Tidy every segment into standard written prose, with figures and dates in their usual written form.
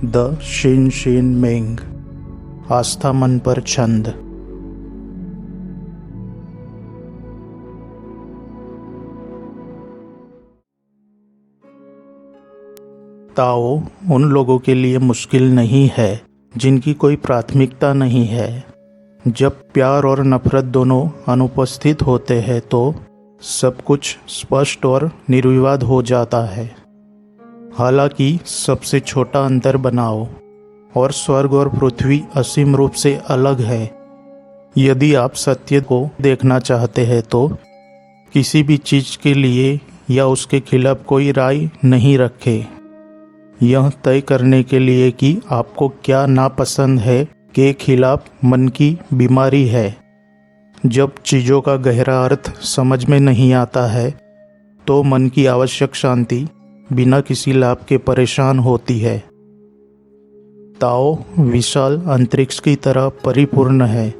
The Shin Shin मेंग, आस्था मन पर छंद। ताओ उन लोगों के लिए मुश्किल नहीं है जिनकी कोई प्राथमिकता नहीं है। जब प्यार और नफरत दोनों अनुपस्थित होते हैं तो सब कुछ स्पष्ट और निर्विवाद हो जाता है। हालांकि सबसे छोटा अंतर बनाओ और स्वर्ग और पृथ्वी असीम रूप से अलग है। यदि आप सत्य को देखना चाहते हैं तो किसी भी चीज के लिए या उसके खिलाफ कोई राय नहीं रखें। यह तय करने के लिए कि आपको क्या नापसंद है के खिलाफ मन की बीमारी है। जब चीजों का गहरा अर्थ समझ में नहीं आता है तो मन की आवश्यक शांति बिना किसी लाभ के परेशान होती है। ताओ विशाल अंतरिक्ष की तरह परिपूर्ण है,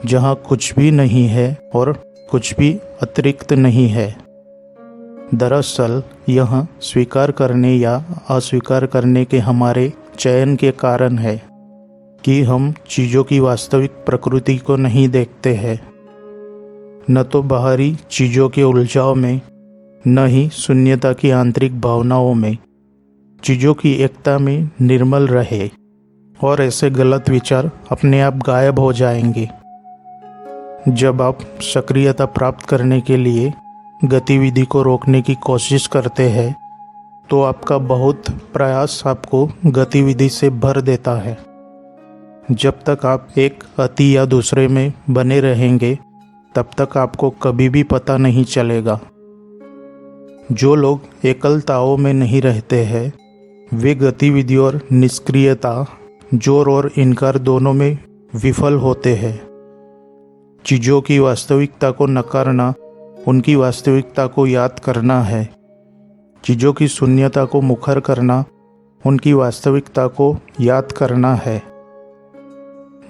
जहाँ कुछ भी नहीं है और कुछ भी अतिरिक्त नहीं है। दरअसल यह स्वीकार करने या अस्वीकार करने के हमारे चयन के कारण है कि हम चीज़ों की वास्तविक प्रकृति को नहीं देखते हैं, न तो बाहरी चीज़ों के उलझाव में, न ही शून्यता की आंतरिक भावनाओं में। चीज़ों की एकता में निर्मल रहे और ऐसे गलत विचार अपने आप गायब हो जाएंगे। जब आप सक्रियता प्राप्त करने के लिए गतिविधि को रोकने की कोशिश करते हैं तो आपका बहुत प्रयास आपको गतिविधि से भर देता है। जब तक आप एक अति या दूसरे में बने रहेंगे तब तक आपको कभी भी पता नहीं चलेगा। जो लोग एकलताओं में नहीं रहते हैं वे गतिविधि और निष्क्रियता, जोर और इनकार दोनों में विफल होते हैं। चीज़ों की वास्तविकता को नकारना उनकी वास्तविकता को याद करना है। चीज़ों की शून्यता को मुखर करना उनकी वास्तविकता को याद करना है।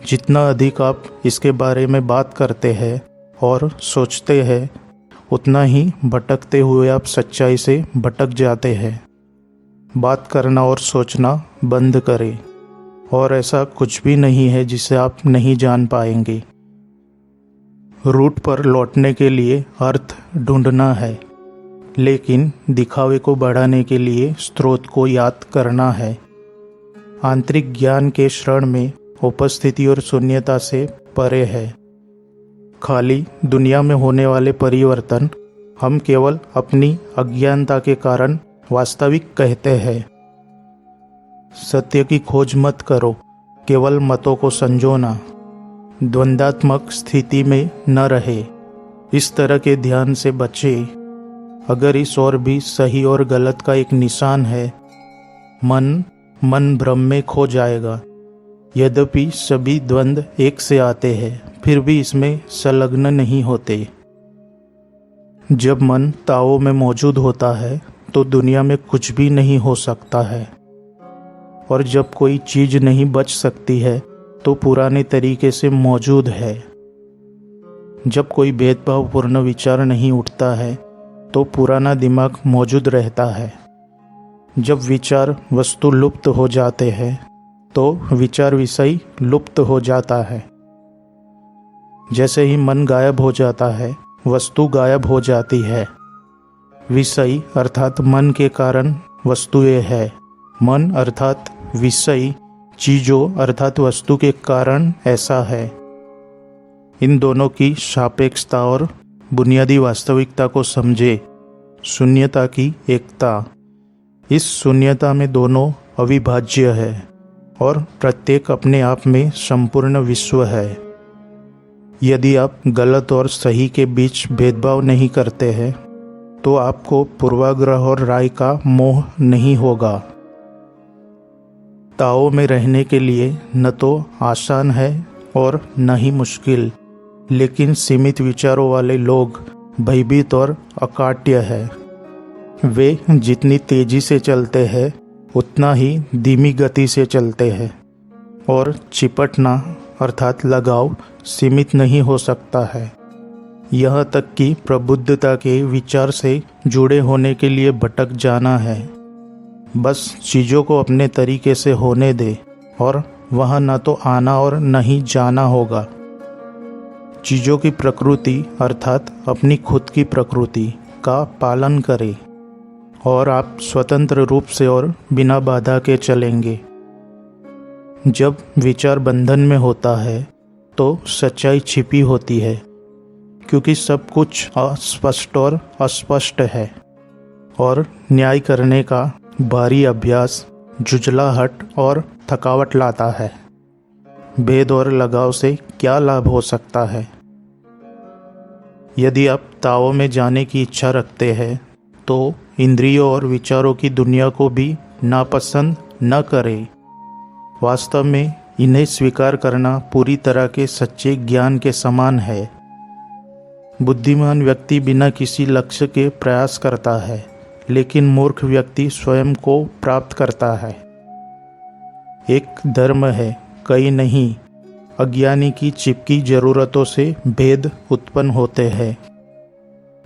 जितना अधिक आप इसके बारे में बात करते हैं और सोचते हैं उतना ही भटकते हुए आप सच्चाई से भटक जाते हैं। बात करना और सोचना बंद करें और ऐसा कुछ भी नहीं है जिसे आप नहीं जान पाएंगे। रूट पर लौटने के लिए अर्थ ढूंढना है, लेकिन दिखावे को बढ़ाने के लिए स्रोत को याद करना है। आंतरिक ज्ञान के क्षण में उपस्थिति और शून्यता से परे है। खाली दुनिया में होने वाले परिवर्तन हम केवल अपनी अज्ञानता के कारण वास्तविक कहते हैं। सत्य की खोज मत करो, केवल मतों को संजोना। द्वंद्वात्मक स्थिति में न रहे, इस तरह के ध्यान से बचे। अगर इस और भी सही और गलत का एक निशान है, मन भ्रम में खो जाएगा। यद्यपि सभी द्वंद्व एक से आते हैं फिर भी इसमें संलग्न नहीं होते। जब मन ताओ में मौजूद होता है तो दुनिया में कुछ भी नहीं हो सकता है, और जब कोई चीज नहीं बच सकती है तो पुराने तरीके से मौजूद है। जब कोई भेदभावपूर्ण विचार नहीं उठता है तो पुराना दिमाग मौजूद रहता है। जब विचार वस्तु लुप्त हो जाते हैं तो विचार विषय लुप्त हो जाता है। जैसे ही मन गायब हो जाता है वस्तु गायब हो जाती है। विषय अर्थात मन के कारण वस्तुएं है, मन अर्थात विषय चीजों अर्थात वस्तु के कारण ऐसा है। इन दोनों की सापेक्षता और बुनियादी वास्तविकता को समझे। शून्यता की एकता। इस शून्यता में दोनों अविभाज्य है और प्रत्येक अपने आप में संपूर्ण विश्व है। यदि आप गलत और सही के बीच भेदभाव नहीं करते हैं तो आपको पूर्वाग्रह और राय का मोह नहीं होगा। ताओ में रहने के लिए न तो आसान है और न ही मुश्किल, लेकिन सीमित विचारों वाले लोग भयभीत और अकाट्य है। वे जितनी तेजी से चलते हैं उतना ही धीमी गति से चलते हैं, और चिपटना अर्थात लगाव सीमित नहीं हो सकता है। यहाँ तक कि प्रबुद्धता के विचार से जुड़े होने के लिए भटक जाना है। बस चीज़ों को अपने तरीके से होने दे और वहाँ न तो आना और न ही जाना होगा। चीज़ों की प्रकृति अर्थात अपनी खुद की प्रकृति का पालन करें और आप स्वतंत्र रूप से और बिना बाधा के चलेंगे। जब विचार बंधन में होता है तो सच्चाई छिपी होती है, क्योंकि सब कुछ अस्पष्ट और अस्पष्ट है और न्याय करने का भारी अभ्यास जुझलाहट और थकावट लाता है। भेद और लगाव से क्या लाभ हो सकता है? यदि आप ताओ में जाने की इच्छा रखते हैं तो इंद्रियों और विचारों की दुनिया को भी नापसंद न करें। वास्तव में इन्हें स्वीकार करना पूरी तरह के सच्चे ज्ञान के समान है। बुद्धिमान व्यक्ति बिना किसी लक्ष्य के प्रयास करता है, लेकिन मूर्ख व्यक्ति स्वयं को प्राप्त करता है। एक धर्म है, कई नहीं। अज्ञानी की चिपकी जरूरतों से भेद उत्पन्न होते हैं।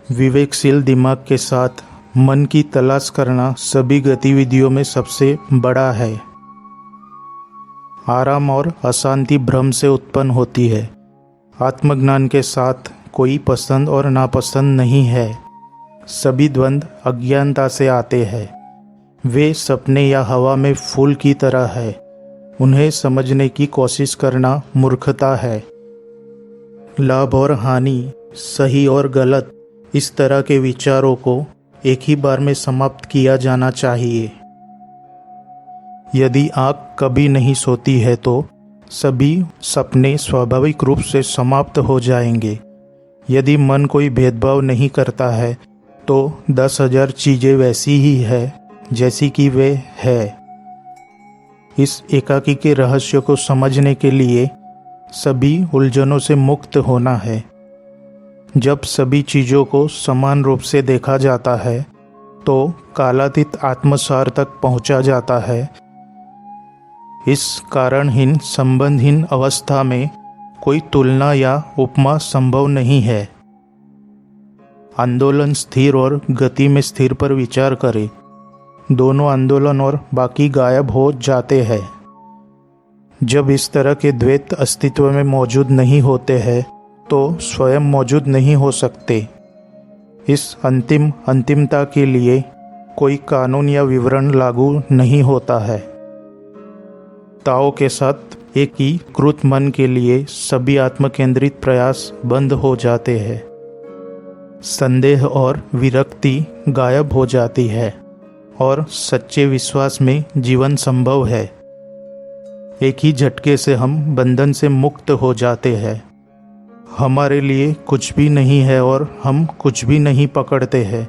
विवेकशील दिमाग के साथ मन की तलाश करना सभी गतिविधियों में सबसे बड़ा है। आराम और अशांति भ्रम से उत्पन्न होती है। आत्मज्ञान के साथ कोई पसंद और नापसंद नहीं है। सभी द्वंद्व अज्ञानता से आते हैं। वे सपने या हवा में फूल की तरह है। उन्हें समझने की कोशिश करना मूर्खता है। लाभ और हानि, सही और गलत, इस तरह के विचारों को एक ही बार में समाप्त किया जाना चाहिए। यदि आँख कभी नहीं सोती है तो सभी सपने स्वाभाविक रूप से समाप्त हो जाएंगे। यदि मन कोई भेदभाव नहीं करता है तो 10,000 चीज़ें वैसी ही है जैसी कि वे है। इस एकाकी के रहस्य को समझने के लिए सभी उलझनों से मुक्त होना है। जब सभी चीज़ों को समान रूप से देखा जाता है तो कालातीत आत्मसार तक पहुंचा जाता है। इस कारणहीन संबंधहीन अवस्था में कोई तुलना या उपमा संभव नहीं है। आंदोलन स्थिर और गति में स्थिर पर विचार करें। दोनों आंदोलन और बाकी गायब हो जाते हैं। जब इस तरह के द्वैत अस्तित्व में मौजूद नहीं होते हैं तो स्वयं मौजूद नहीं हो सकते। इस अंतिमता के लिए कोई कानून या विवरण लागू नहीं होता है। ताओ के साथ एकीकृत मन के लिए सभी आत्मकेंद्रित प्रयास बंद हो जाते हैं। संदेह और विरक्ति गायब हो जाती है और सच्चे विश्वास में जीवन संभव है। एक ही झटके से हम बंधन से मुक्त हो जाते हैं। हमारे लिए कुछ भी नहीं है और हम कुछ भी नहीं पकड़ते हैं।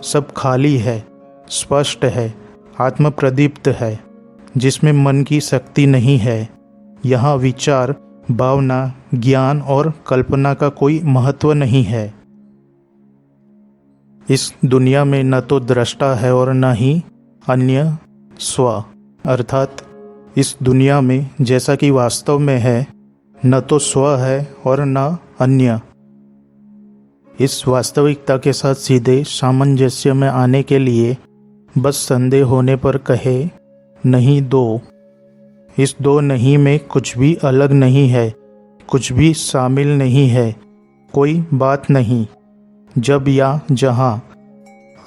सब खाली है, स्पष्ट है, आत्म प्रदीप्त है, जिसमें मन की शक्ति नहीं है। यहाँ विचार, भावना, ज्ञान और कल्पना का कोई महत्व नहीं है। इस दुनिया में न तो दृष्टा है और न ही अन्य स्व, अर्थात इस दुनिया में जैसा कि वास्तव में है न तो स्व है और न अन्य। इस वास्तविकता के साथ सीधे सामंजस्य में आने के लिए बस संदेह होने पर कहे नहीं दो। इस दो नहीं में कुछ भी अलग नहीं है, कुछ भी शामिल नहीं है, कोई बात नहीं। जब या जहाँ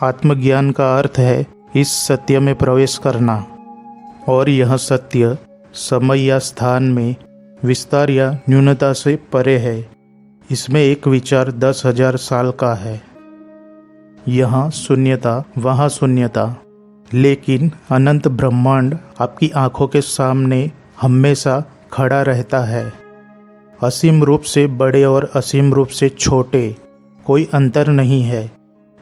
आत्मज्ञान का अर्थ है इस सत्य में प्रवेश करना, और यह सत्य समय या स्थान में विस्तार या न्यूनता से परे है। इसमें एक विचार 10,000 साल का है। यहाँ शून्यता, वहाँ शून्यता, लेकिन अनंत ब्रह्मांड आपकी आंखों के सामने हमेशा खड़ा रहता है। असीम रूप से बड़े और असीम रूप से छोटे, कोई अंतर नहीं है,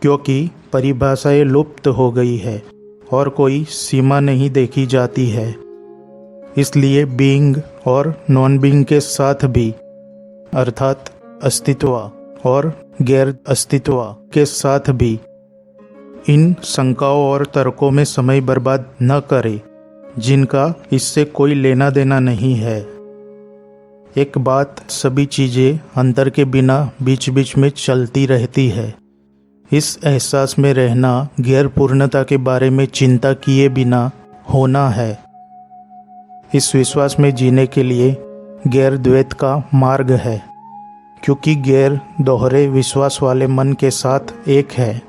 क्योंकि परिभाषाएं लुप्त हो गई है और कोई सीमा नहीं देखी जाती है। इसलिए बीइंग और नॉन बीइंग के साथ भी, अर्थात अस्तित्व और गैर अस्तित्व के साथ भी, इन शंकाओं और तर्कों में समय बर्बाद न करें जिनका इससे कोई लेना देना नहीं है। एक बात, सभी चीज़ें अंतर के बिना बीच बीच में चलती रहती है। इस एहसास में रहना गैर पूर्णता के बारे में चिंता किए बिना होना है। इस विश्वास में जीने के लिए गैर द्वैत का मार्ग है, क्योंकि गैर दोहरे विश्वास वाले मन के साथ एक है।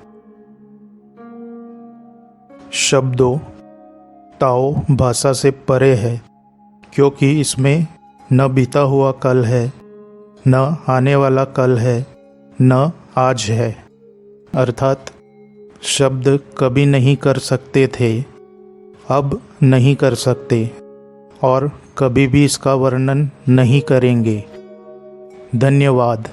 शब्दों ताओ भाषा से परे है, क्योंकि इसमें न बीता हुआ कल है, न आने वाला कल है, न आज है। अर्थात शब्द कभी नहीं कर सकते थे, अब नहीं कर सकते और कभी भी इसका वर्णन नहीं करेंगे। धन्यवाद।